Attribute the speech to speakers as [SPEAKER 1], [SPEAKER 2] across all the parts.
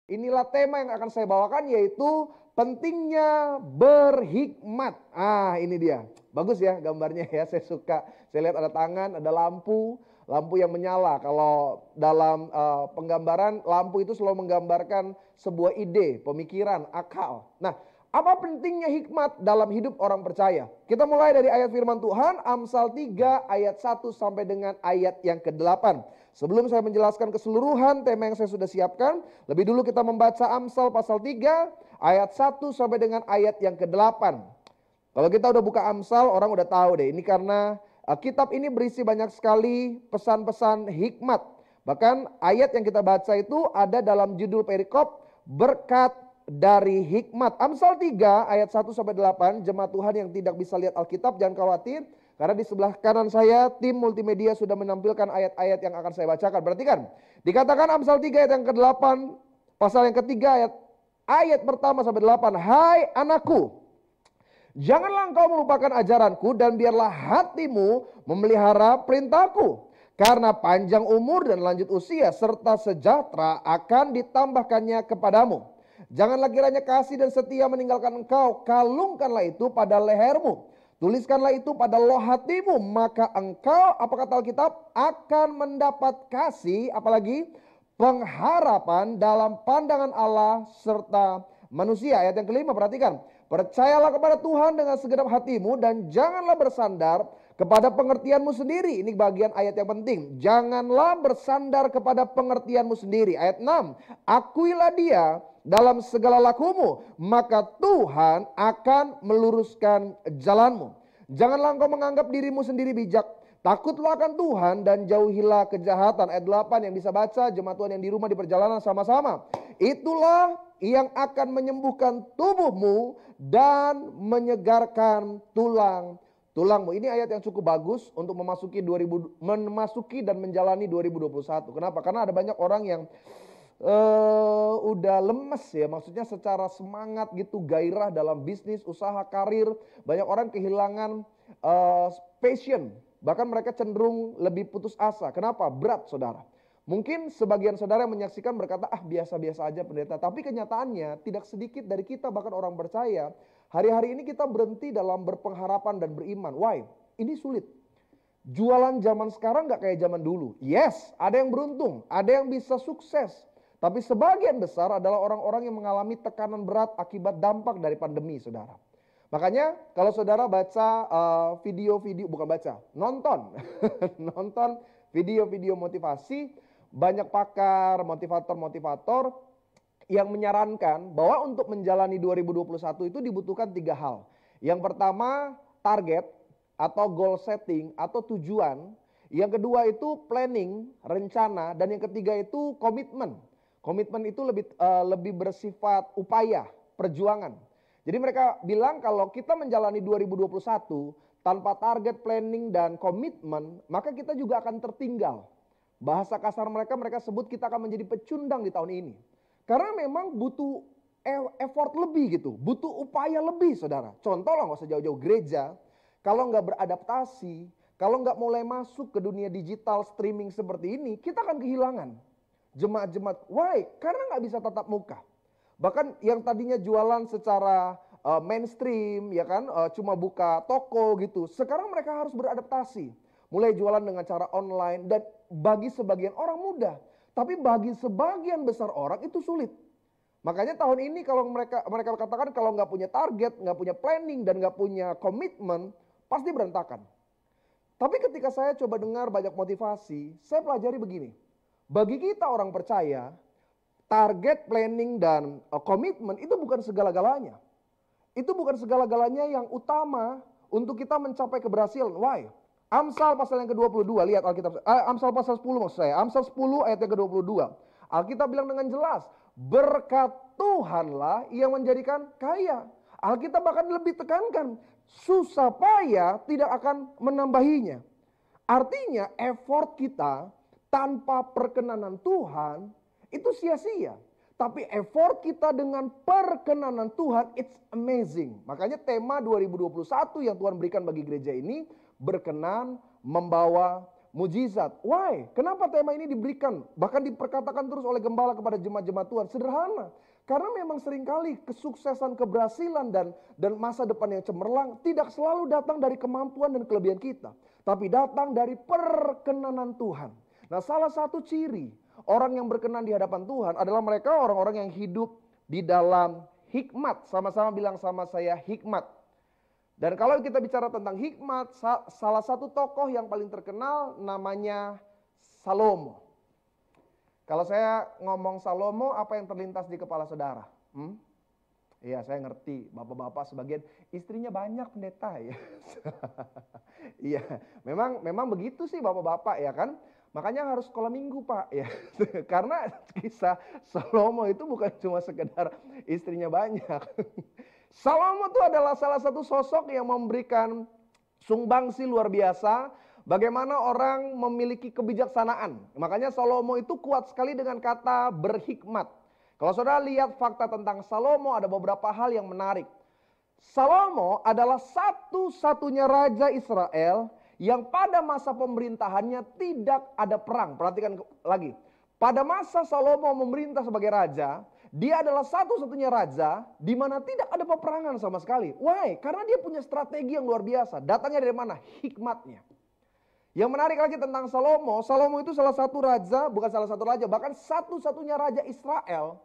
[SPEAKER 1] Inilah tema yang akan saya bawakan, yaitu pentingnya berhikmat. Ah, ini dia. Bagus ya gambarnya ya, saya suka. Saya lihat ada tangan, ada lampu, lampu yang menyala. Kalau dalam penggambaran, lampu itu selalu menggambarkan sebuah ide, pemikiran, akal. Nah, apa pentingnya hikmat dalam hidup orang percaya? Kita mulai dari ayat firman Tuhan, Amsal 3 ayat 1 sampai dengan ayat yang ke-8. Sebelum saya menjelaskan keseluruhan tema yang saya sudah siapkan, lebih dulu kita membaca Amsal pasal 3 ayat 1 sampai dengan ayat yang ke-8. Kalau kita udah buka Amsal, orang udah tahu deh, ini karena kitab ini berisi banyak sekali pesan-pesan hikmat. Bahkan ayat yang kita baca itu ada dalam judul perikop, berkat dari hikmat. Amsal 3 ayat 1 sampai 8, jemaat Tuhan yang tidak bisa lihat Alkitab jangan khawatir. Karena di sebelah kanan saya tim multimedia sudah menampilkan ayat-ayat yang akan saya bacakan. Perhatikan, dikatakan Amsal 3 ayat yang ke-8, pasal yang ketiga ayat pertama sampai 8. Hai anakku, janganlah engkau melupakan ajaranku dan biarlah hatimu memelihara perintahku. Karena panjang umur dan lanjut usia serta sejahtera akan ditambahkannya kepadamu. Janganlah kiranya kasih dan setia meninggalkan engkau, kalungkanlah itu pada lehermu. Tuliskanlah itu pada loh hatimu, maka engkau, apa kata Alkitab, akan mendapat kasih, apalagi pengharapan dalam pandangan Allah serta manusia. Ayat yang kelima, perhatikan. Percayalah kepada Tuhan dengan segenap hatimu dan janganlah bersandar kepada pengertianmu sendiri. Ini bagian ayat yang penting. Janganlah bersandar kepada pengertianmu sendiri. Ayat 6. Akuilah dia dalam segala lakumu, maka Tuhan akan meluruskan jalanmu. Janganlah engkau menganggap dirimu sendiri bijak. Takutlah akan Tuhan dan jauhilah kejahatan. Ayat 8 yang bisa baca, jemaat Tuhan yang di rumah di perjalanan sama-sama. Itulah yang akan menyembuhkan tubuhmu dan menyegarkan tulangmu. Ini ayat yang cukup bagus untuk memasuki dan menjalani 2021. Kenapa? Karena ada banyak orang yang udah lemes ya, maksudnya secara semangat gitu, gairah dalam bisnis, usaha, karir. Banyak orang kehilangan passion, bahkan mereka cenderung lebih putus asa. Kenapa? Berat saudara. Mungkin sebagian saudara yang menyaksikan berkata, biasa-biasa aja pendeta. Tapi kenyataannya tidak sedikit dari kita, bahkan orang percaya, hari-hari ini kita berhenti dalam berpengharapan dan beriman. Why? Ini sulit. Jualan zaman sekarang gak kayak zaman dulu. Yes, ada yang beruntung, ada yang bisa sukses. Tapi sebagian besar adalah orang-orang yang mengalami tekanan berat akibat dampak dari pandemi, saudara. Makanya kalau saudara baca nonton nonton video-video motivasi, banyak pakar, motivator-motivator yang menyarankan bahwa untuk menjalani 2021 itu dibutuhkan 3 hal. Yang pertama, target atau goal setting atau tujuan. Yang kedua itu planning, rencana. Dan yang ketiga itu komitmen. Komitmen itu lebih bersifat upaya, perjuangan. Jadi mereka bilang kalau kita menjalani 2021 tanpa target, planning, dan komitmen, maka kita juga akan tertinggal. Bahasa kasar mereka sebut kita akan menjadi pecundang di tahun ini. Karena memang butuh effort lebih gitu, butuh upaya lebih saudara. Contoh lah, nggak usah jauh-jauh gereja, kalau nggak beradaptasi, kalau nggak mulai masuk ke dunia digital streaming seperti ini, kita akan kehilangan jemaat-jemaat. Why? Karena nggak bisa tatap muka. Bahkan yang tadinya jualan secara mainstream, ya kan, cuma buka toko gitu. Sekarang mereka harus beradaptasi, mulai jualan dengan cara online. Dan bagi sebagian orang mudah, tapi bagi sebagian besar orang itu sulit. Makanya tahun ini kalau mereka katakan kalau nggak punya target, nggak punya planning, dan nggak punya komitmen, pasti berantakan. Tapi ketika saya coba dengar banyak motivasi, saya pelajari begini. Bagi kita orang percaya, target, planning, dan komitmen itu bukan segala-galanya. Itu bukan segala-galanya yang utama untuk kita mencapai keberhasilan. Why? Amsal pasal yang ke-22, lihat Alkitab. Amsal pasal 10 maksud saya. Amsal 10 ayat yang ke-22. Alkitab bilang dengan jelas, berkat Tuhanlah yang menjadikan kaya. Alkitab bahkan lebih tekankan, susah payah tidak akan menambahinya. Artinya effort kita tanpa perkenanan Tuhan itu sia-sia. Tapi effort kita dengan perkenanan Tuhan, it's amazing. Makanya tema 2021 yang Tuhan berikan bagi gereja ini, berkenan membawa mujizat. Why? Kenapa tema ini diberikan? Bahkan diperkatakan terus oleh gembala kepada jemaat-jemaat Tuhan. Sederhana. Karena memang seringkali kesuksesan, keberhasilan dan masa depan yang cemerlang tidak selalu datang dari kemampuan dan kelebihan kita. Tapi datang dari perkenanan Tuhan. Nah, salah satu ciri orang yang berkenan di hadapan Tuhan adalah mereka orang-orang yang hidup di dalam hikmat. Sama-sama bilang sama saya, hikmat. Dan kalau kita bicara tentang hikmat, salah satu tokoh yang paling terkenal namanya Salomo. Kalau saya ngomong Salomo, apa yang terlintas di kepala saudara? Iya, saya ngerti, bapak-bapak sebagian istrinya banyak pendeta ya. Iya, memang begitu sih bapak-bapak ya kan. Makanya harus sekolah minggu Pak ya. Karena kisah Salomo itu bukan cuma sekedar istrinya banyak. Salomo itu adalah salah satu sosok yang memberikan sumbangsi luar biasa. Bagaimana orang memiliki kebijaksanaan. Makanya Salomo itu kuat sekali dengan kata berhikmat. Kalau saudara lihat fakta tentang Salomo, ada beberapa hal yang menarik. Salomo adalah satu-satunya raja Israel yang pada masa pemerintahannya tidak ada perang. Perhatikan lagi. Pada masa Salomo memerintah sebagai raja, dia adalah satu-satunya raja di mana tidak ada peperangan sama sekali. Why? Karena dia punya strategi yang luar biasa. Datangnya dari mana? Hikmatnya. Yang menarik lagi tentang Salomo, Salomo itu salah satu raja, bukan salah satu raja, bahkan satu-satunya raja Israel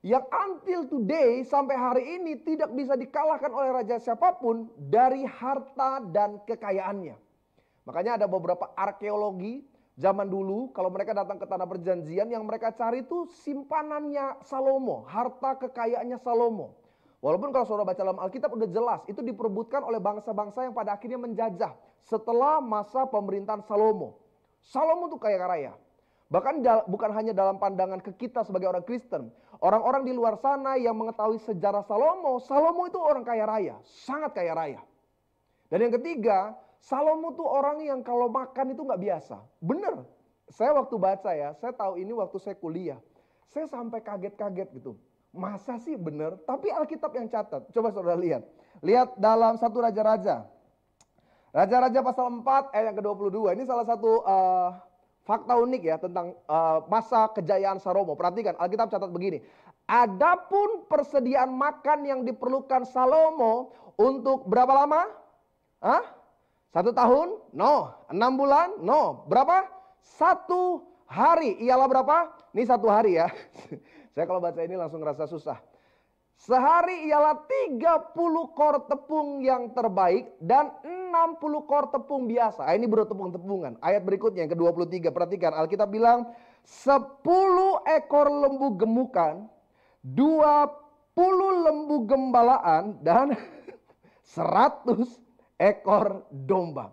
[SPEAKER 1] yang until today sampai hari ini tidak bisa dikalahkan oleh raja siapapun dari harta dan kekayaannya. Makanya ada beberapa arkeologi zaman dulu, kalau mereka datang ke tanah perjanjian, yang mereka cari itu simpanannya Salomo, harta kekayaannya Salomo. Walaupun kalau saudara baca dalam Alkitab udah jelas, itu diperebutkan oleh bangsa-bangsa yang pada akhirnya menjajah setelah masa pemerintahan Salomo. Salomo tuh kaya raya. Bahkan bukan hanya dalam pandangan ke kita sebagai orang Kristen. Orang-orang di luar sana yang mengetahui sejarah Salomo, Salomo itu orang kaya raya, sangat kaya raya. Dan yang ketiga, Salomo tuh orang yang kalau makan itu nggak biasa. Bener, saya waktu baca ya, saya tahu ini waktu saya kuliah. Saya sampai kaget-kaget gitu. Masa sih bener? Tapi Alkitab yang catat. Coba saudara lihat. Lihat dalam satu Raja-Raja. Raja-Raja pasal 4 ayat yang ke-22. Ini salah satu fakta unik ya tentang masa kejayaan Salomo. Perhatikan, Alkitab catat begini. Adapun persediaan makan yang diperlukan Salomo untuk berapa lama? 1 tahun? No. 6 bulan? No. Berapa? 1 hari. Ialah berapa? Ini 1 hari ya. Saya kalau baca ini langsung ngerasa susah. Sehari ialah 30 kor tepung yang terbaik dan 60 kor tepung biasa. Ini baru tepung-tepungan. Ayat berikutnya yang ke-23. Perhatikan, Alkitab bilang 10 ekor lembu gemukan, 20 lembu gembalaan, dan 100 ekor domba.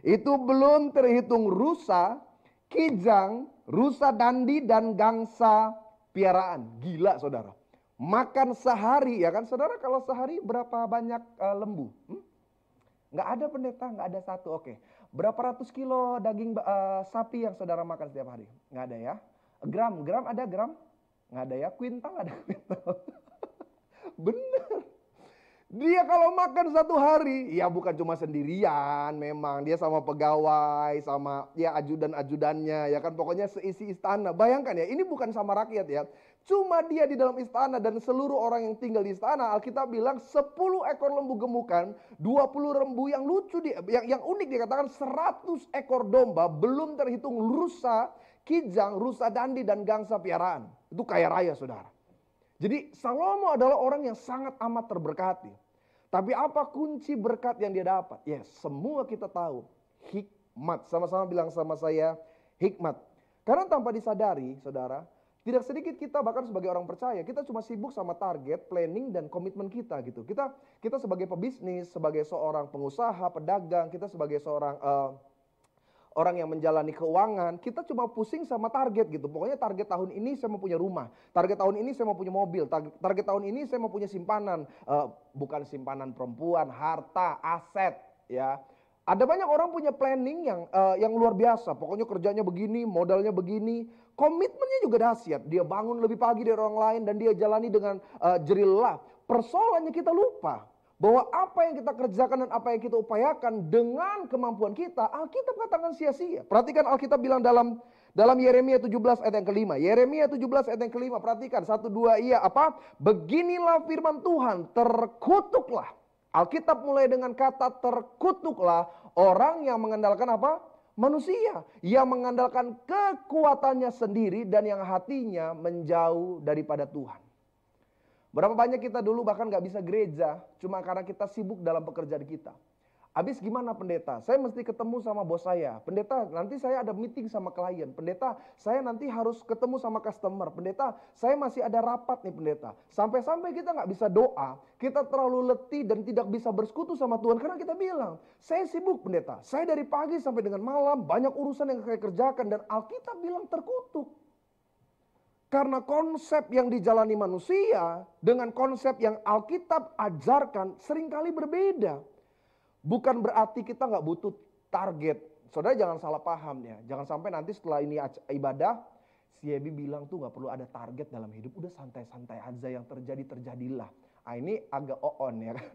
[SPEAKER 1] Itu belum terhitung rusa, kijang, rusa dandi, dan gangsa piaraan. Gila saudara. Makan sehari ya kan. Saudara kalau sehari berapa banyak lembu? Nggak ada pendeta, nggak ada satu. Oke. Berapa ratus kilo daging sapi yang saudara makan setiap hari? Nggak ada ya. Gram ada gram? Nggak ada ya. Kuintal ada kuintal. Bener. Dia kalau makan 1 hari, ya bukan cuma sendirian memang. Dia sama pegawai, sama ya ajudan-ajudannya, ya kan. Pokoknya seisi istana. Bayangkan ya, ini bukan sama rakyat ya. Cuma dia di dalam istana dan seluruh orang yang tinggal di istana. Alkitab bilang 10 ekor lembu gemukan, 20 lembu yang lucu, yang unik dikatakan 100 ekor domba. Belum terhitung rusa, kijang, rusa dandi, dan gangsa piaraan. Itu kaya raya saudara. Jadi Salomo adalah orang yang sangat amat terberkati. Tapi apa kunci berkat yang dia dapat? Ya, semua kita tahu. Hikmat. Sama-sama bilang sama saya, hikmat. Karena tanpa disadari, saudara, tidak sedikit kita bahkan sebagai orang percaya, kita cuma sibuk sama target, planning, dan komitmen kita gitu. Kita sebagai pebisnis, sebagai seorang pengusaha, pedagang, kita sebagai seorang orang yang menjalani keuangan, kita cuma pusing sama target gitu. Pokoknya target tahun ini saya mau punya rumah. Target tahun ini saya mau punya mobil. Target tahun ini saya mau punya simpanan. Bukan simpanan perempuan, harta, aset ya. Ada banyak orang punya planning yang luar biasa. Pokoknya kerjanya begini, modalnya begini. Komitmennya juga dahsyat. Dia bangun lebih pagi dari orang lain dan dia jalani dengan jerih lelah. Persoalannya kita lupa bahwa apa yang kita kerjakan dan apa yang kita upayakan dengan kemampuan kita, Alkitab katakan sia-sia. Perhatikan Alkitab bilang dalam Yeremia 17 ayat yang kelima. Yeremia 17 ayat yang kelima, perhatikan 1-2 iya apa? Beginilah firman Tuhan, terkutuklah. Alkitab mulai dengan kata terkutuklah orang yang mengandalkan apa? Manusia. Yang mengandalkan kekuatannya sendiri dan yang hatinya menjauh daripada Tuhan. Berapa banyak kita dulu bahkan gak bisa gereja cuma karena kita sibuk dalam pekerjaan kita. Habis gimana pendeta? Saya mesti ketemu sama bos saya. Pendeta, nanti saya ada meeting sama klien. Pendeta, saya nanti harus ketemu sama customer. Pendeta, saya masih ada rapat nih pendeta. Sampai-sampai kita gak bisa doa. Kita terlalu letih dan tidak bisa bersekutu sama Tuhan. Karena kita bilang, saya sibuk pendeta. Saya dari pagi sampai dengan malam banyak urusan yang saya kerjakan. Dan Alkitab bilang terkutuk. Karena konsep yang dijalani manusia dengan konsep yang Alkitab ajarkan seringkali berbeda. Bukan berarti kita nggak butuh target. Saudara jangan salah paham ya. Jangan sampai nanti setelah ini ibadah, si Ebi bilang tuh nggak perlu ada target dalam hidup. Udah santai-santai aja, yang terjadi terjadilah. Ah, ini agak on ya kan.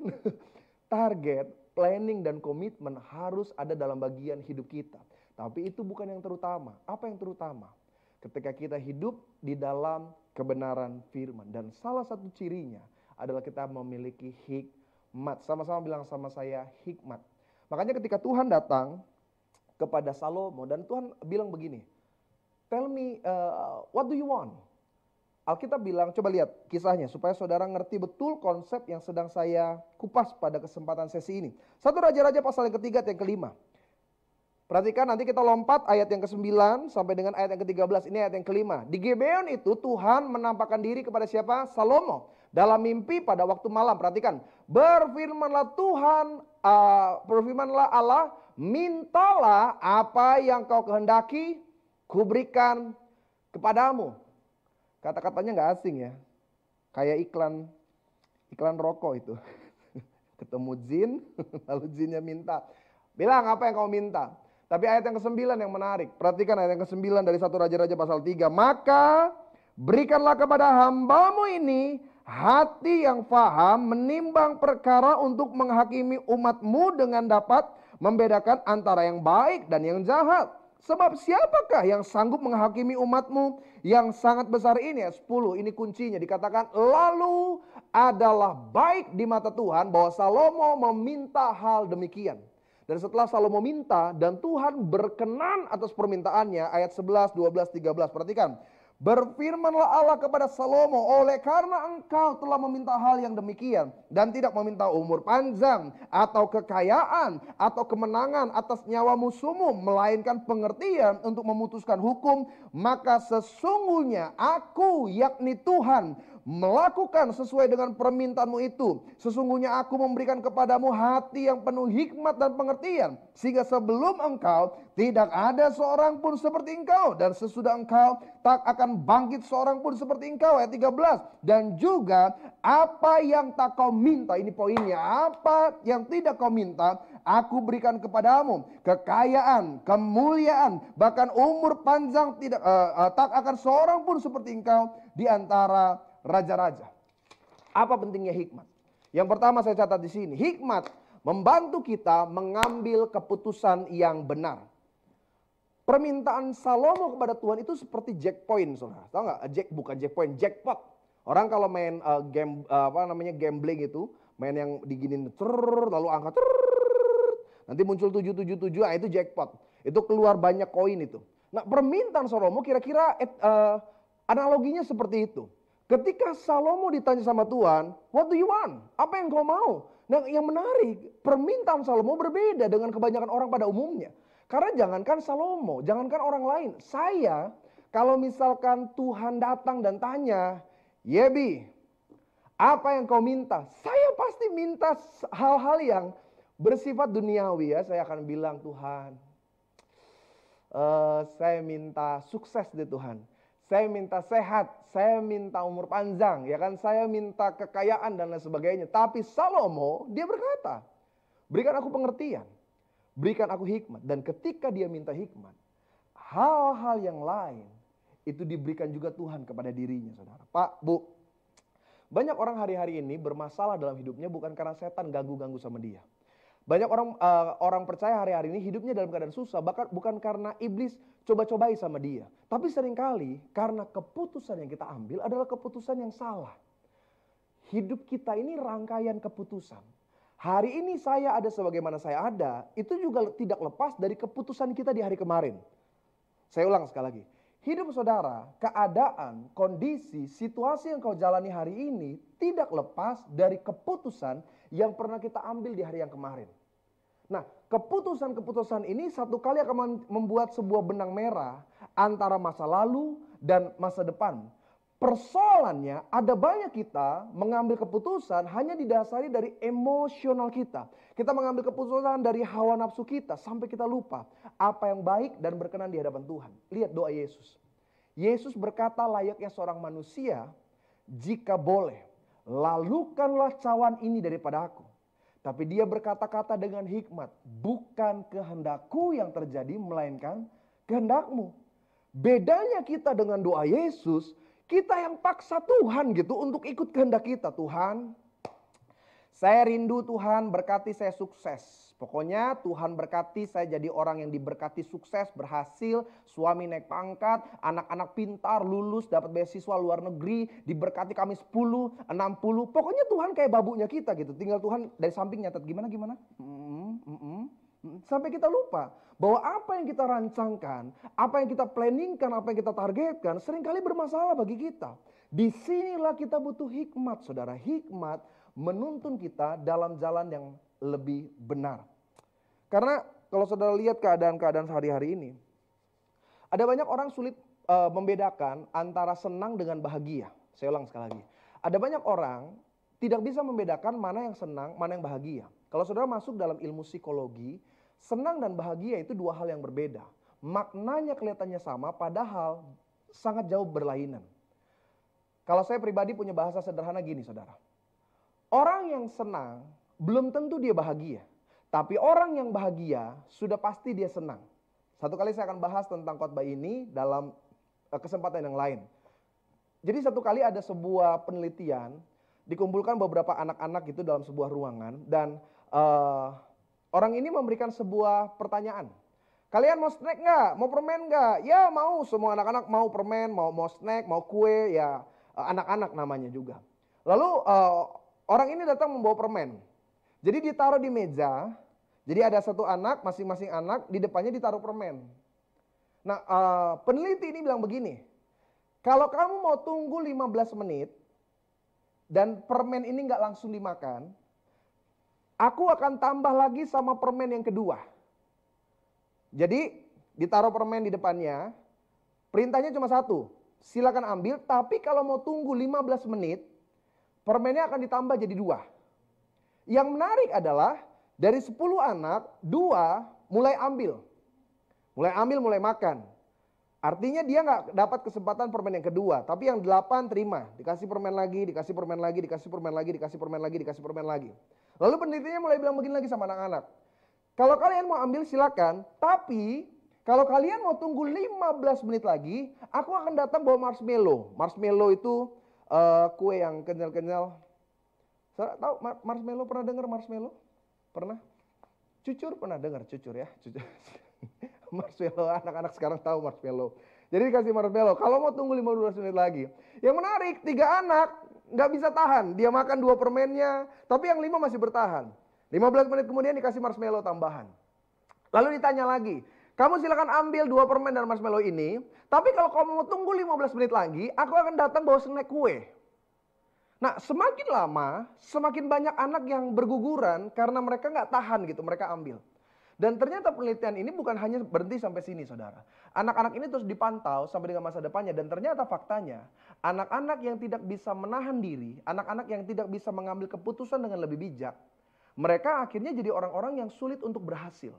[SPEAKER 1] Target, planning dan komitmen harus ada dalam bagian hidup kita. Tapi itu bukan yang terutama. Apa yang terutama? Ketika kita hidup di dalam kebenaran firman. Dan salah satu cirinya adalah kita memiliki hikmat. Sama-sama bilang sama saya, hikmat. Makanya ketika Tuhan datang kepada Salomo dan Tuhan bilang begini, tell me what do you want? Alkitab bilang, coba lihat kisahnya supaya saudara ngerti betul konsep yang sedang saya kupas pada kesempatan sesi ini. 1 Raja-Raja pasal yang ketiga dan yang kelima. Perhatikan nanti kita lompat ayat yang ke-9 sampai dengan ayat yang ke-13. Ini ayat yang kelima. Di Gibeon itu Tuhan menampakkan diri kepada siapa? Salomo. Dalam mimpi pada waktu malam. Perhatikan. Berfirmanlah Tuhan, berfirmanlah Allah, mintalah apa yang kau kehendaki, kuberikan kepadamu. Kata-katanya gak asing ya. Kayak iklan rokok itu. Ketemu jin, lalu jinnya minta. Bilang apa yang kau minta. Tapi ayat yang ke-9 yang menarik. Perhatikan ayat yang ke-9 dari 1 Raja-Raja pasal 3. Maka berikanlah kepada hambamu ini hati yang faham menimbang perkara untuk menghakimi umatmu dengan dapat membedakan antara yang baik dan yang jahat. Sebab siapakah yang sanggup menghakimi umatmu yang sangat besar ini? 10, ini kuncinya dikatakan lalu adalah baik di mata Tuhan bahwa Salomo meminta hal demikian. Dan setelah Salomo minta dan Tuhan berkenan atas permintaannya, ayat 11, 12, 13. Perhatikan. Berfirmanlah Allah kepada Salomo, oleh karena engkau telah meminta hal yang demikian dan tidak meminta umur panjang atau kekayaan atau kemenangan atas nyawa musuhmu, melainkan pengertian untuk memutuskan hukum, maka sesungguhnya aku yakni Tuhan melakukan sesuai dengan permintaanmu itu. Sesungguhnya aku memberikan kepadamu hati yang penuh hikmat dan pengertian, sehingga sebelum engkau tidak ada seorang pun seperti engkau, dan sesudah engkau tak akan bangkit seorang pun seperti engkau. Ayat 13. Dan juga apa yang tak kau minta, ini poinnya, apa yang tidak kau minta aku berikan kepadamu, kekayaan, kemuliaan, bahkan umur panjang, tidak tak akan seorang pun seperti engkau di antara raja-raja. Apa pentingnya hikmat? Yang pertama saya catat di sini, hikmat membantu kita mengambil keputusan yang benar. Permintaan Salomo kepada Tuhan itu seperti jackpoint, saudara. Tahu nggak? Bukan jackpoint, jackpot. Orang kalau main gambling itu, main yang diginin, lalu angka, nanti muncul 777, itu jackpot. Itu keluar banyak koin itu. Nah, permintaan Salomo kira-kira analoginya seperti itu. Ketika Salomo ditanya sama Tuhan, what do you want? Apa yang kau mau? Nah, yang menarik, permintaan Salomo berbeda dengan kebanyakan orang pada umumnya. Karena jangankan Salomo, jangankan orang lain. Saya, kalau misalkan Tuhan datang dan tanya, Yebi, apa yang kau minta? Saya pasti minta hal-hal yang bersifat duniawi ya. Saya akan bilang, Tuhan, saya minta sukses deh Tuhan. Saya minta sehat, saya minta umur panjang, ya kan? Saya minta kekayaan dan lain sebagainya. Tapi Salomo, dia berkata, berikan aku pengertian, berikan aku hikmat. Dan ketika dia minta hikmat, hal-hal yang lain itu diberikan juga Tuhan kepada dirinya, saudara. Pak, Bu, Banyak orang hari-hari ini bermasalah dalam hidupnya bukan karena setan ganggu-ganggu sama dia. Banyak orang percaya hari-hari ini hidupnya dalam keadaan susah, bahkan bukan karena iblis coba-cobai sama dia. Tapi seringkali karena keputusan yang kita ambil adalah keputusan yang salah. Hidup kita ini rangkaian keputusan. Hari ini saya ada sebagaimana saya ada, itu juga tidak lepas dari keputusan kita di hari kemarin. Saya ulang sekali lagi. Hidup saudara, keadaan, kondisi, situasi yang kau jalani hari ini tidak lepas dari keputusan yang pernah kita ambil di hari yang kemarin. Nah, keputusan-keputusan ini satu kali akan membuat sebuah benang merah antara masa lalu dan masa depan. Persoalannya ada banyak kita mengambil keputusan hanya didasari dari emosional kita. Kita mengambil keputusan dari hawa nafsu kita sampai kita lupa apa yang baik dan berkenan di hadapan Tuhan. Lihat doa Yesus. Yesus berkata layaknya seorang manusia, jika boleh, lalukanlah cawan ini daripada aku. Tapi dia berkata-kata dengan hikmat, bukan kehendakku yang terjadi, melainkan kehendakmu. Bedanya kita dengan doa Yesus, kita yang paksa Tuhan gitu untuk ikut kehendak kita. Tuhan, saya rindu Tuhan berkati saya sukses. Pokoknya Tuhan berkati saya jadi orang yang diberkati sukses, berhasil, suami naik pangkat, anak-anak pintar, lulus, dapat beasiswa luar negeri, diberkati kami 10, 60. Pokoknya Tuhan kayak babunya kita gitu. Tinggal Tuhan dari samping nyatet gimana. Sampai kita lupa bahwa apa yang kita rancangkan, apa yang kita planningkan, apa yang kita targetkan seringkali bermasalah bagi kita. Disinilah kita butuh hikmat, saudara. Hikmat menuntun kita dalam jalan yang lebih benar. Karena kalau saudara lihat keadaan-keadaan sehari-hari ini, ada banyak orang sulit membedakan antara senang dengan bahagia. Saya ulang sekali lagi. Ada banyak orang tidak bisa membedakan mana yang senang, mana yang bahagia. Kalau saudara masuk dalam ilmu psikologi, senang dan bahagia itu dua hal yang berbeda. Maknanya kelihatannya sama, padahal sangat jauh berlainan. Kalau saya pribadi punya bahasa sederhana gini, saudara. Orang yang senang belum tentu dia bahagia. Tapi orang yang bahagia sudah pasti dia senang. Satu kali saya akan bahas tentang khotbah ini dalam kesempatan yang lain. Jadi satu kali ada sebuah penelitian, dikumpulkan beberapa anak-anak itu dalam sebuah ruangan. Dan orang ini memberikan sebuah pertanyaan. Kalian mau snack nggak? Mau permen nggak? Ya mau, semua anak-anak mau permen, mau snack, mau kue, ya anak-anak namanya juga. Lalu orang ini datang membawa permen. Jadi ditaruh di meja. Jadi ada satu anak, masing-masing anak di depannya ditaruh permen. Nah, peneliti ini bilang begini. Kalau kamu mau tunggu 15 menit dan permen ini nggak langsung dimakan, aku akan tambah lagi sama permen yang kedua. Jadi ditaruh permen di depannya, perintahnya cuma satu. Silakan ambil, tapi kalau mau tunggu 15 menit, permennya akan ditambah jadi 2. Yang menarik adalah dari 10 anak, 2 mulai ambil. Mulai makan. Artinya dia nggak dapat kesempatan permen yang kedua. Tapi yang 8 terima. Dikasih permen lagi, dikasih permen lagi, dikasih permen lagi, dikasih permen lagi, dikasih permen lagi. Lalu penelitinya mulai bilang begini lagi sama anak-anak. Kalau kalian mau ambil silakan, tapi kalau kalian mau tunggu 15 menit lagi, aku akan datang bawa marshmallow. Marshmallow itu kue yang kenyal-kenyal. Saudara tahu marshmallow, pernah dengar marshmallow? Pernah? Cucur pernah dengar cucur ya? Cucur. Marshmallow, anak-anak sekarang tahu marshmallow. Jadi dikasih marshmallow, kalau mau tunggu 15 menit lagi. Yang menarik, 3 anak nggak bisa tahan. Dia makan 2 permennya, tapi yang 5 masih bertahan. 15 menit kemudian dikasih marshmallow tambahan. Lalu ditanya lagi, kamu silakan ambil 2 permen dan marshmallow ini, tapi kalau kamu mau tunggu 15 menit lagi, aku akan datang bawa snack kue. Nah, semakin lama, semakin banyak anak yang berguguran karena mereka nggak tahan gitu, mereka ambil. Dan ternyata penelitian ini bukan hanya berhenti sampai sini, saudara. Anak-anak ini terus dipantau sampai dengan masa depannya. Dan ternyata faktanya, anak-anak yang tidak bisa menahan diri, anak-anak yang tidak bisa mengambil keputusan dengan lebih bijak, mereka akhirnya jadi orang-orang yang sulit untuk berhasil.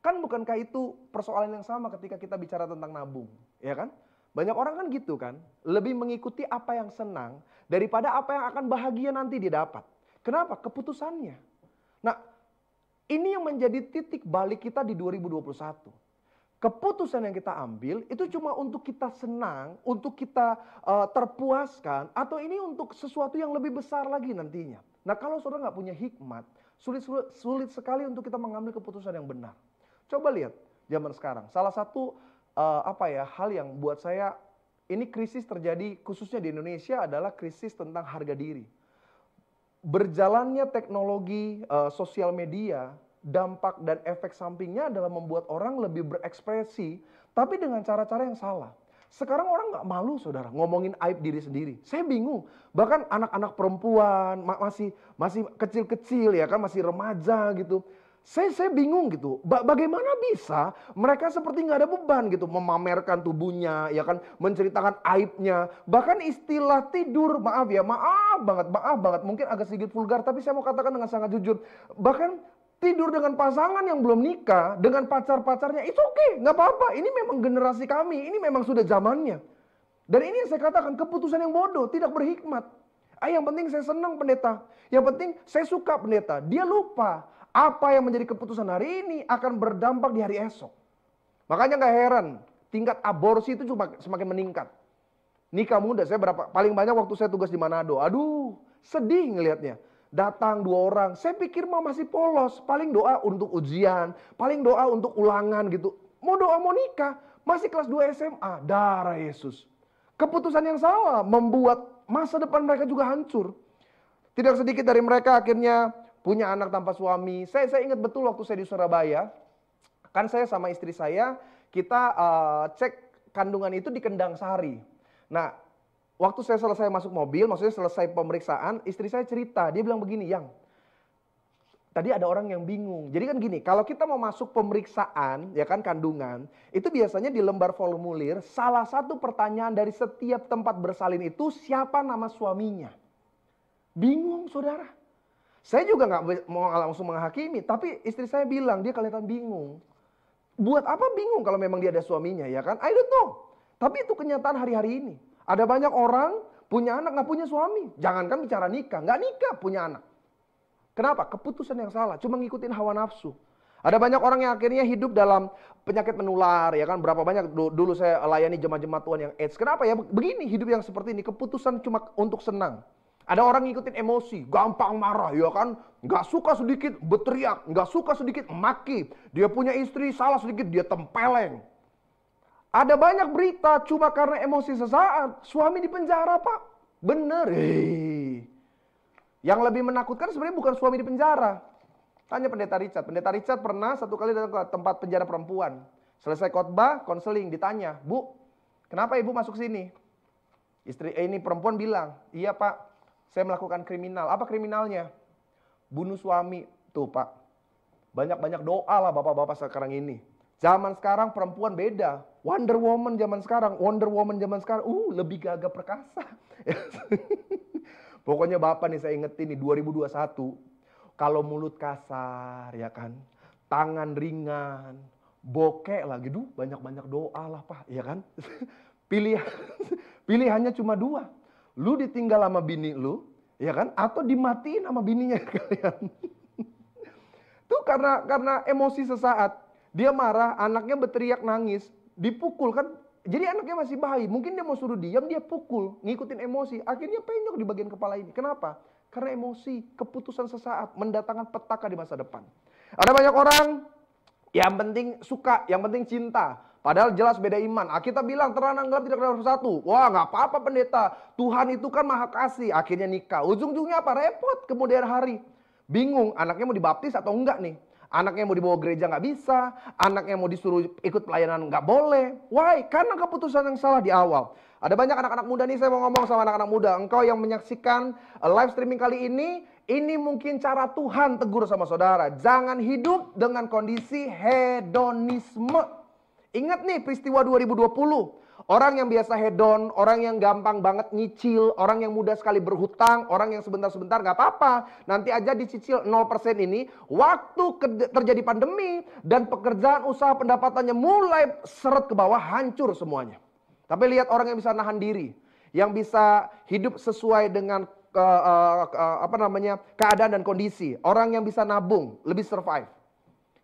[SPEAKER 1] Kan bukankah itu persoalan yang sama ketika kita bicara tentang nabung, ya kan? Banyak orang kan gitu kan, lebih mengikuti apa yang senang daripada apa yang akan bahagia nanti dia dapat. Kenapa? Keputusannya. Nah, ini yang menjadi titik balik kita di 2021. keputusan yang kita ambil itu cuma untuk kita senang, untuk kita terpuaskan, atau ini untuk sesuatu yang lebih besar lagi nantinya. Nah, kalau saudara nggak punya hikmat, sulit sekali untuk kita mengambil keputusan yang benar. Coba lihat zaman sekarang. Salah satu hal yang buat saya ini krisis terjadi khususnya di Indonesia adalah krisis tentang harga diri. Berjalannya teknologi sosial media, dampak dan efek sampingnya adalah membuat orang lebih berekspresi, tapi dengan cara-cara yang salah. Sekarang orang nggak malu, saudara, ngomongin aib diri sendiri. Saya bingung. Bahkan anak-anak perempuan masih kecil-kecil ya kan, masih remaja gitu. Saya bingung gitu. Bagaimana bisa mereka seperti nggak ada beban gitu, memamerkan tubuhnya, ya kan, menceritakan aibnya. Bahkan istilah tidur, maaf banget, mungkin agak sedikit vulgar, tapi saya mau katakan dengan sangat jujur. Bahkan tidur dengan pasangan yang belum nikah, dengan pacar-pacarnya, itu oke, nggak apa-apa. Ini memang generasi kami, ini memang sudah zamannya. Dan ini yang saya katakan, keputusan yang bodoh, tidak berhikmat. Yang penting saya senang pendeta, yang penting saya suka pendeta. Dia lupa, apa yang menjadi keputusan hari ini akan berdampak di hari esok. Makanya nggak heran, tingkat aborsi itu cuma semakin meningkat. Nikah muda, saya paling banyak waktu saya tugas di Manado. Aduh, sedih ngelihatnya. Datang 2 orang, saya pikir masih polos. Paling doa untuk ujian, paling doa untuk ulangan gitu. Mau doa mau nikah, masih kelas 2 SMA. Darah Yesus. Keputusan yang salah membuat masa depan mereka juga hancur. Tidak sedikit dari mereka akhirnya punya anak tanpa suami. Saya ingat betul waktu saya di Surabaya, kan saya sama istri saya, kita cek kandungan itu di Kendang Sari. Nah, waktu saya selesai masuk mobil, maksudnya selesai pemeriksaan, istri saya cerita, dia bilang begini, Yang, tadi ada orang yang bingung. Jadi kan gini, kalau kita mau masuk pemeriksaan, ya kan kandungan, itu biasanya di lembar formulir, salah satu pertanyaan dari setiap tempat bersalin itu, siapa nama suaminya? Bingung, saudara. Saya juga nggak mau langsung menghakimi, tapi istri saya bilang dia kelihatan bingung. Buat apa bingung kalau memang dia ada suaminya, ya kan? I don't know. Tapi itu kenyataan hari-hari ini. Ada banyak orang punya anak nggak punya suami. Jangankan bicara nikah, nggak nikah punya anak. Kenapa? Keputusan yang salah, cuma ngikutin hawa nafsu. Ada banyak orang yang akhirnya hidup dalam penyakit menular, ya kan? Berapa banyak dulu saya layani jemaat-jemaat Tuhan yang AIDS. Kenapa ya? Begini hidup yang seperti ini, keputusan cuma untuk senang. Ada orang ngikutin emosi, gampang marah, ya kan? Nggak suka sedikit berteriak, nggak suka sedikit maki. Dia punya istri, salah sedikit dia tempeleng. Ada banyak berita cuma karena emosi sesaat, suami di penjara, Pak. Bener. Yang lebih menakutkan sebenarnya bukan suami di penjara. Tanya Pendeta Richard. Pendeta Richard pernah satu kali datang ke tempat penjara perempuan. Selesai khotbah, konseling, ditanya, Bu, kenapa ibu masuk sini? Ini perempuan bilang, iya Pak, saya melakukan kriminal. Apa kriminalnya? Bunuh suami. Tuh Pak, banyak-banyak doa lah bapak-bapak sekarang ini. Zaman sekarang perempuan beda. Wonder Woman zaman sekarang, lebih gagah perkasa. Pokoknya bapak nih saya ingetin nih 2021. Kalau mulut kasar ya kan, tangan ringan, bokek lagi, banyak-banyak doa lah Pak, ya kan? Pilihannya cuma 2. Lu ditinggal sama bini lu, ya kan? Atau dimatiin sama bininya kalian. Tuh karena emosi sesaat. Dia marah, anaknya berteriak nangis, dipukul kan. Jadi anaknya masih bayi, mungkin dia mau suruh diam, dia pukul, ngikutin emosi. Akhirnya penyok di bagian kepala ini. Kenapa? Karena emosi, keputusan sesaat, mendatangkan petaka di masa depan. Ada banyak orang, yang penting suka, yang penting cinta. Padahal jelas beda iman. Kita bilang terang gelap tidak ada satu. Wah nggak apa-apa pendeta. Tuhan itu kan maha kasih. Akhirnya nikah. Ujung-ujungnya apa? Repot kemudian hari. Bingung anaknya mau dibaptis atau enggak nih. Anaknya mau dibawa gereja nggak bisa. Anaknya mau disuruh ikut pelayanan nggak boleh. Why? Karena keputusan yang salah di awal. Ada banyak anak-anak muda nih, saya mau ngomong sama anak-anak muda. Engkau yang menyaksikan live streaming kali ini mungkin cara Tuhan tegur sama saudara. Jangan hidup dengan kondisi hedonisme. Ingat nih peristiwa 2020. Orang yang biasa hedon, orang yang gampang banget nyicil, orang yang mudah sekali berhutang, orang yang sebentar-sebentar gak apa-apa. Nanti aja dicicil 0% ini. Waktu terjadi pandemi dan pekerjaan usaha pendapatannya mulai seret ke bawah, hancur semuanya. Tapi lihat orang yang bisa nahan diri, yang bisa hidup sesuai dengan keadaan dan kondisi. Orang yang bisa nabung, lebih survive.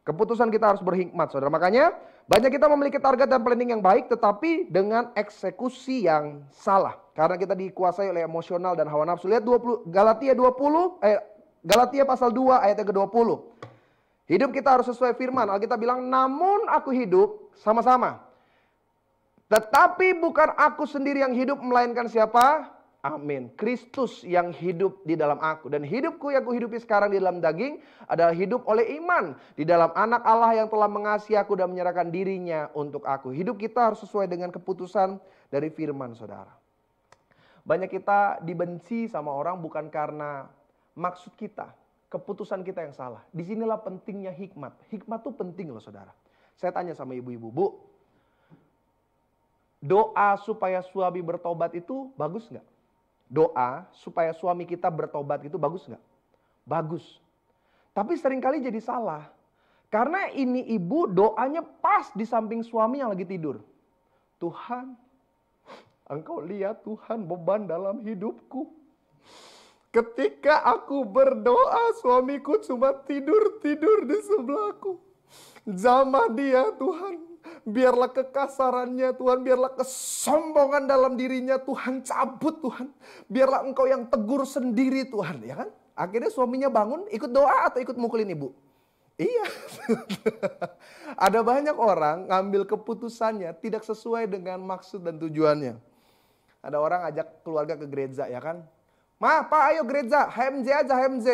[SPEAKER 1] Keputusan kita harus berhikmat, saudara. Makanya banyak kita memiliki target dan planning yang baik, tetapi dengan eksekusi yang salah. Karena kita dikuasai oleh emosional dan hawa nafsu. Lihat Galatia pasal 2 ayat yang ke-20. Hidup kita harus sesuai firman. Alkitab bilang, namun aku hidup sama-sama. Tetapi bukan aku sendiri yang hidup, melainkan siapa? Amin. Kristus yang hidup di dalam aku. Dan hidupku yang kuhidupi sekarang di dalam daging adalah hidup oleh iman di dalam anak Allah yang telah mengasihi aku dan menyerahkan dirinya untuk aku. Hidup kita harus sesuai dengan keputusan dari firman, saudara. Banyak kita dibenci sama orang bukan karena maksud kita, keputusan kita yang salah. Disinilah pentingnya hikmat. Hikmat tuh penting loh, saudara. Saya tanya sama ibu-ibu, Bu, doa supaya suami bertobat itu bagus nggak? Doa supaya suami kita bertobat itu bagus nggak? Bagus. Tapi seringkali jadi salah. Karena ini ibu doanya pas di samping suami yang lagi tidur. Tuhan, Engkau lihat Tuhan beban dalam hidupku. Ketika aku berdoa suamiku cuma tidur-tidur di sebelahku. Jamah dia Tuhan. Biarlah kekasarannya Tuhan, biarlah kesombongan dalam dirinya Tuhan cabut Tuhan. Biarlah Engkau yang tegur sendiri Tuhan, ya kan? Akhirnya suaminya bangun ikut doa atau ikut mukulin ibu? Iya. Ada banyak orang ngambil keputusannya tidak sesuai dengan maksud dan tujuannya. Ada orang ajak keluarga ke gereja, ya kan? Ma, Pak ayo gereja, HMJ aja HMJ.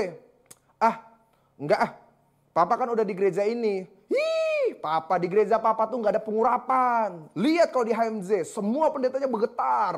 [SPEAKER 1] Enggak ah. Papa kan udah di gereja ini. Papa di gereja papa tuh nggak ada pengurapan. Lihat kalau di HMZ semua pendetanya bergetar.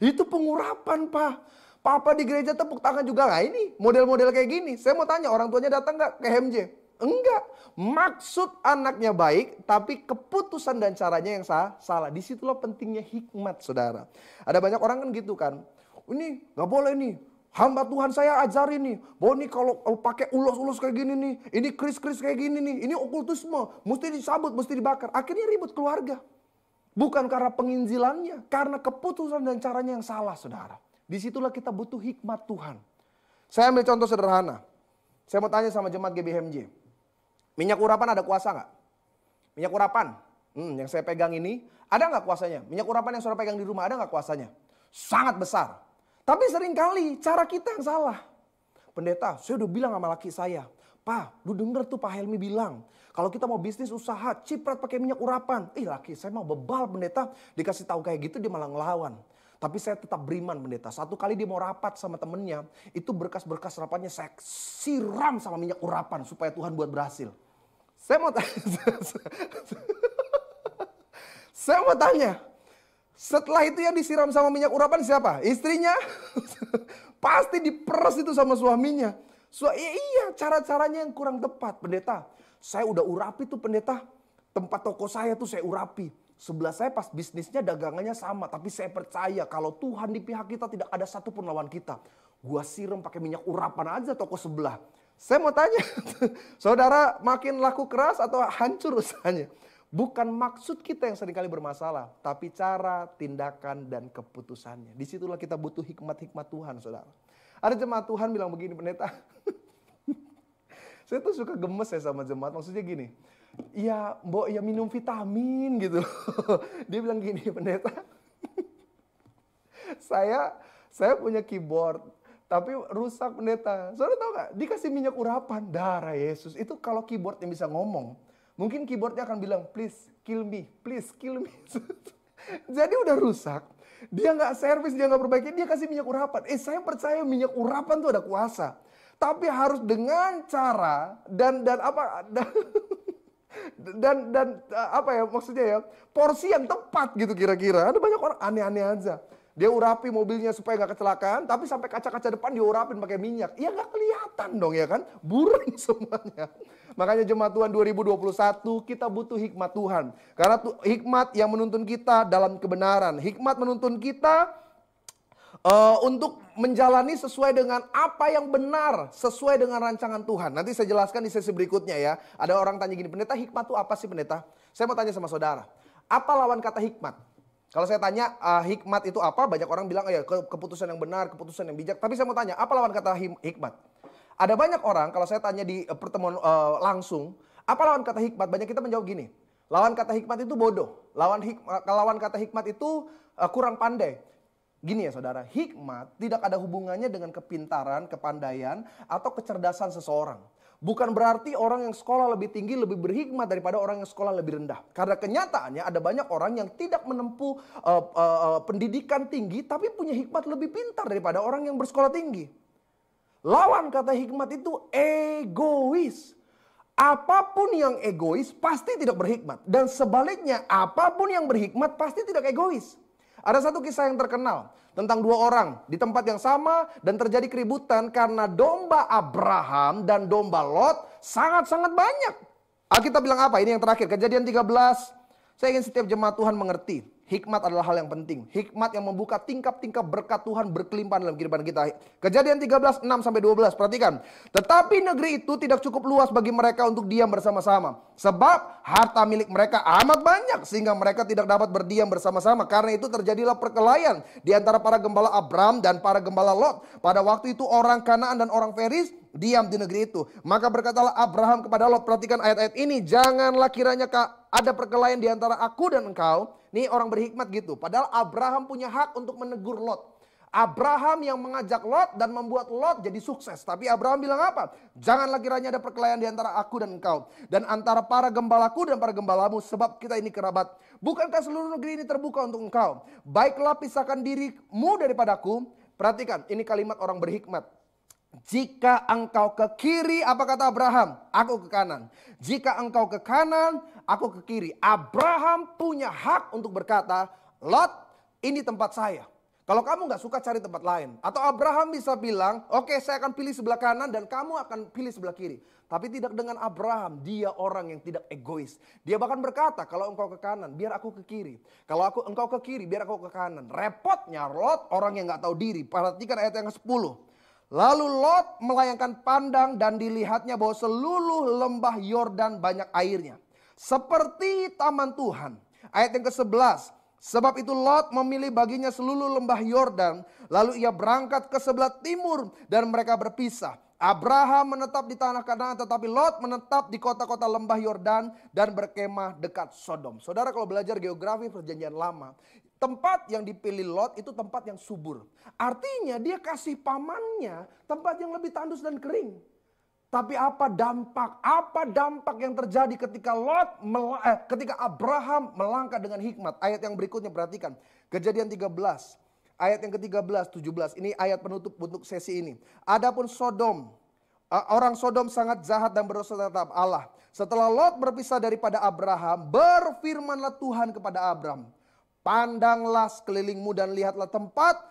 [SPEAKER 1] Itu pengurapan, Pak. Papa di gereja tepuk tangan juga nggak ini. Model-model kayak gini. Saya mau tanya orang tuanya datang nggak ke HMJ? Enggak. Maksud anaknya baik, tapi keputusan dan caranya yang salah. Disitulah pentingnya hikmat, saudara. Ada banyak orang kan gitu kan. Ini nggak boleh nih. Hamba Tuhan saya ajarin nih, bahwa nih kalau pakai ulos-ulos kayak gini nih, ini kris-kris kayak gini nih, ini okultisme, mesti dicabut, mesti dibakar. Akhirnya ribut keluarga. Bukan karena penginjilannya, karena keputusan dan caranya yang salah, saudara. Disitulah kita butuh hikmat Tuhan. Saya ambil contoh sederhana. Saya mau tanya sama jemaat GBHMJ. Minyak urapan ada kuasa nggak? Minyak urapan, yang saya pegang ini, ada nggak kuasanya? Minyak urapan yang saudara pegang di rumah, ada nggak kuasanya? Sangat besar. Tapi seringkali cara kita yang salah. Pendeta, saya udah bilang sama laki saya, Pak, lu denger tuh Pak Helmi bilang, kalau kita mau bisnis usaha, ciprat pakai minyak urapan. Laki saya mau bebal pendeta, dikasih tahu kayak gitu dia malah ngelawan. Tapi saya tetap beriman pendeta. Satu kali dia mau rapat sama temennya, itu berkas-berkas rapatnya saya siram sama minyak urapan supaya Tuhan buat berhasil. Saya mau tanya, saya mau tanya. Setelah itu yang disiram sama minyak urapan siapa? Istrinya? Pasti diperes itu sama suaminya. Iya, cara-caranya yang kurang tepat. Pendeta, saya udah urapi tuh pendeta. Tempat toko saya tuh saya urapi. Sebelah saya pas bisnisnya dagangannya sama. Tapi saya percaya kalau Tuhan di pihak kita tidak ada satupun lawan kita. Gua siram pakai minyak urapan aja toko sebelah. Saya mau tanya, saudara makin laku keras atau hancur usahanya? Bukan maksud kita yang seringkali bermasalah, tapi cara, tindakan, dan keputusannya. Disitulah kita butuh hikmat-hikmat Tuhan, saudara. Ada jemaat Tuhan bilang begini, pendeta. Saya tuh suka gemes ya sama jemaat, maksudnya gini. Ya, mbok ya minum vitamin gitu. Dia bilang gini, pendeta. Saya punya keyboard, tapi rusak pendeta. Saudara tahu gak? Dikasih minyak urapan, darah Yesus. Itu kalau keyboard yang bisa ngomong. Mungkin keyboardnya akan bilang, please kill me. Jadi udah rusak. Dia nggak servis, dia nggak perbaiki, dia kasih minyak urapan. Saya percaya minyak urapan tuh ada kuasa. Tapi harus dengan cara dan apa ya maksudnya ya, porsi yang tepat gitu kira-kira. Ada banyak orang aneh-aneh aja. Dia urapi mobilnya supaya nggak kecelakaan, tapi sampai kaca-kaca depan dia urapin pakai minyak. Ya nggak kelihatan dong ya kan, buram semuanya. Makanya jemaat Tuhan 2021 kita butuh hikmat Tuhan. Karena hikmat yang menuntun kita dalam kebenaran. Hikmat menuntun kita untuk menjalani sesuai dengan apa yang benar, sesuai dengan rancangan Tuhan. Nanti saya jelaskan di sesi berikutnya ya. Ada orang tanya gini, pendeta hikmat itu apa sih pendeta? Saya mau tanya sama saudara, apa lawan kata hikmat? Kalau saya tanya hikmat itu apa, banyak orang bilang ya keputusan yang benar, keputusan yang bijak. Tapi saya mau tanya, apa lawan kata hikmat? Ada banyak orang kalau saya tanya di pertemuan langsung, apa lawan kata hikmat? Banyak kita menjawab gini, lawan kata hikmat itu bodoh. Lawan kata hikmat itu kurang pandai. Gini ya saudara, hikmat tidak ada hubungannya dengan kepintaran, kepandaian, atau kecerdasan seseorang. Bukan berarti orang yang sekolah lebih tinggi lebih berhikmat daripada orang yang sekolah lebih rendah. Karena kenyataannya ada banyak orang yang tidak menempuh pendidikan tinggi tapi punya hikmat lebih pintar daripada orang yang bersekolah tinggi. Lawan kata hikmat itu egois. Apapun yang egois pasti tidak berhikmat. Dan sebaliknya apapun yang berhikmat pasti tidak egois. Ada satu kisah yang terkenal tentang dua orang di tempat yang sama dan terjadi keributan karena domba Abraham dan domba Lot sangat-sangat banyak. Alkitab bilang apa? Ini yang terakhir, Kejadian 13. Saya ingin setiap jemaat Tuhan mengerti. Hikmat adalah hal yang penting. Hikmat yang membuka tingkap-tingkap berkat Tuhan berkelimpahan dalam kehidupan kita. Kejadian 13, 6-12. Perhatikan. Tetapi negeri itu tidak cukup luas bagi mereka untuk diam bersama-sama. Sebab harta milik mereka amat banyak. Sehingga mereka tidak dapat berdiam bersama-sama. Karena itu terjadilah perkelahian di antara para gembala Abram dan para gembala Lot. Pada waktu itu orang Kanaan dan orang Feris diam di negeri itu. Maka berkatalah Abraham kepada Lot. Perhatikan ayat-ayat ini. Janganlah kiranya ada perkelahian di antara aku dan engkau. Nih orang berhikmat gitu. Padahal Abraham punya hak untuk menegur Lot. Abraham yang mengajak Lot dan membuat Lot jadi sukses. Tapi Abraham bilang apa? Janganlah kiranya ada perkelahian di antara aku dan engkau. Dan antara para gembalaku dan para gembalamu. Sebab kita ini kerabat. Bukankah seluruh negeri ini terbuka untuk engkau? Baiklah pisahkan dirimu daripadaku. Perhatikan ini kalimat orang berhikmat. Jika engkau ke kiri, apa kata Abraham? Aku ke kanan. Jika engkau ke kanan, aku ke kiri. Abraham punya hak untuk berkata, Lot, ini tempat saya. Kalau kamu gak suka cari tempat lain. Atau Abraham bisa bilang, oke, saya akan pilih sebelah kanan dan kamu akan pilih sebelah kiri. Tapi tidak dengan Abraham, dia orang yang tidak egois. Dia bahkan berkata, kalau engkau ke kanan, biar aku ke kiri. Kalau engkau ke kiri, biar aku ke kanan. Repotnya Lot, orang yang gak tahu diri. Perhatikan ayat yang ke-10. Lalu Lot melayangkan pandang dan dilihatnya bahwa seluruh lembah Yordan banyak airnya. Seperti taman Tuhan. Ayat yang ke-11. Sebab itu Lot memilih baginya seluruh lembah Yordan. Lalu ia berangkat ke sebelah timur dan mereka berpisah. Abraham menetap di tanah Kanaan tetapi Lot menetap di kota-kota lembah Yordan dan berkemah dekat Sodom. Saudara kalau belajar geografi perjanjian lama. Tempat yang dipilih Lot itu tempat yang subur. Artinya dia kasih pamannya tempat yang lebih tandus dan kering. Tapi apa dampak yang terjadi ketika ketika Abraham melangkah dengan hikmat? Ayat yang berikutnya perhatikan. Kejadian 13. Ayat yang ke-13, 17. Ini ayat penutup untuk sesi ini. Adapun Sodom. Orang Sodom sangat jahat dan berdosa terhadap Allah. Setelah Lot berpisah daripada Abraham, berfirmanlah Tuhan kepada Abraham. Pandanglah sekelilingmu dan lihatlah tempat,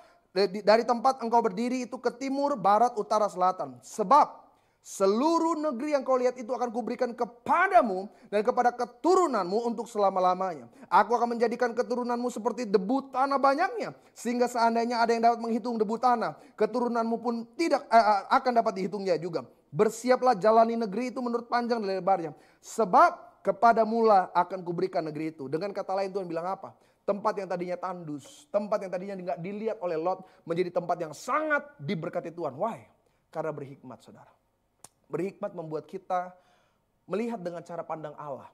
[SPEAKER 1] dari tempat engkau berdiri itu ke timur, barat, utara, selatan. Sebab seluruh negeri yang kau lihat itu akan kuberikan kepadamu dan kepada keturunanmu untuk selama-lamanya. Aku akan menjadikan keturunanmu seperti debu tanah banyaknya. Sehingga seandainya ada yang dapat menghitung debu tanah, keturunanmu pun tidak akan dapat dihitungnya juga. Bersiaplah jalani negeri itu menurut panjang dan lebarnya. Sebab kepadamulah akan kuberikan negeri itu. Dengan kata lain Tuhan bilang apa? Tempat yang tadinya tandus, tempat yang tadinya tidak dilihat oleh Lot menjadi tempat yang sangat diberkati Tuhan. Why? Karena berhikmat saudara. Berhikmat membuat kita melihat dengan cara pandang Allah.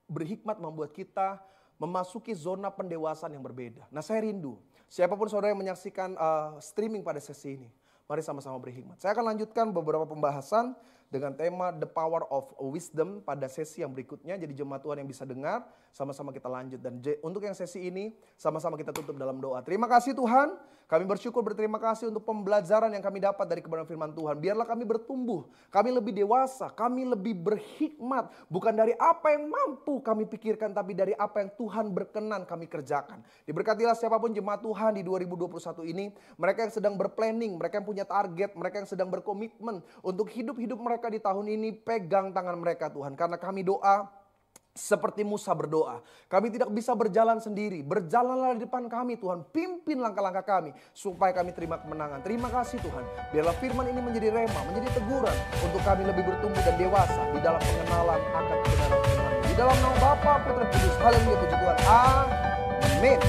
[SPEAKER 1] Berhikmat membuat kita memasuki zona pendewasaan yang berbeda. Nah saya rindu, siapapun saudara yang menyaksikan streaming pada sesi ini, mari sama-sama berhikmat. Saya akan lanjutkan beberapa pembahasan dengan tema The Power of Wisdom pada sesi yang berikutnya. Jadi jemaat Tuhan yang bisa dengar, sama-sama kita lanjut. Dan untuk yang sesi ini, sama-sama kita tutup dalam doa. Terima kasih Tuhan, kami bersyukur berterima kasih untuk pembelajaran yang kami dapat dari kebenaran firman Tuhan. Biarlah kami bertumbuh, kami lebih dewasa, kami lebih berhikmat. Bukan dari apa yang mampu kami pikirkan, tapi dari apa yang Tuhan berkenan kami kerjakan. Diberkatilah siapapun jemaat Tuhan di 2021 ini. Mereka yang sedang berplanning, mereka yang punya target, mereka yang sedang berkomitmen untuk hidup-hidup mereka di tahun ini, pegang tangan mereka Tuhan. Karena kami doa seperti Musa berdoa. Kami tidak bisa berjalan sendiri. Berjalanlah di depan kami Tuhan. Pimpin langkah-langkah kami supaya kami terima kemenangan. Terima kasih Tuhan. Biarlah firman ini menjadi rema, menjadi teguran untuk kami lebih bertumbuh dan dewasa di dalam pengenalan akan kebenaran firman. Di dalam nama Bapa, Putra, Kudus. Haleluya, puji Tuhan. Amin.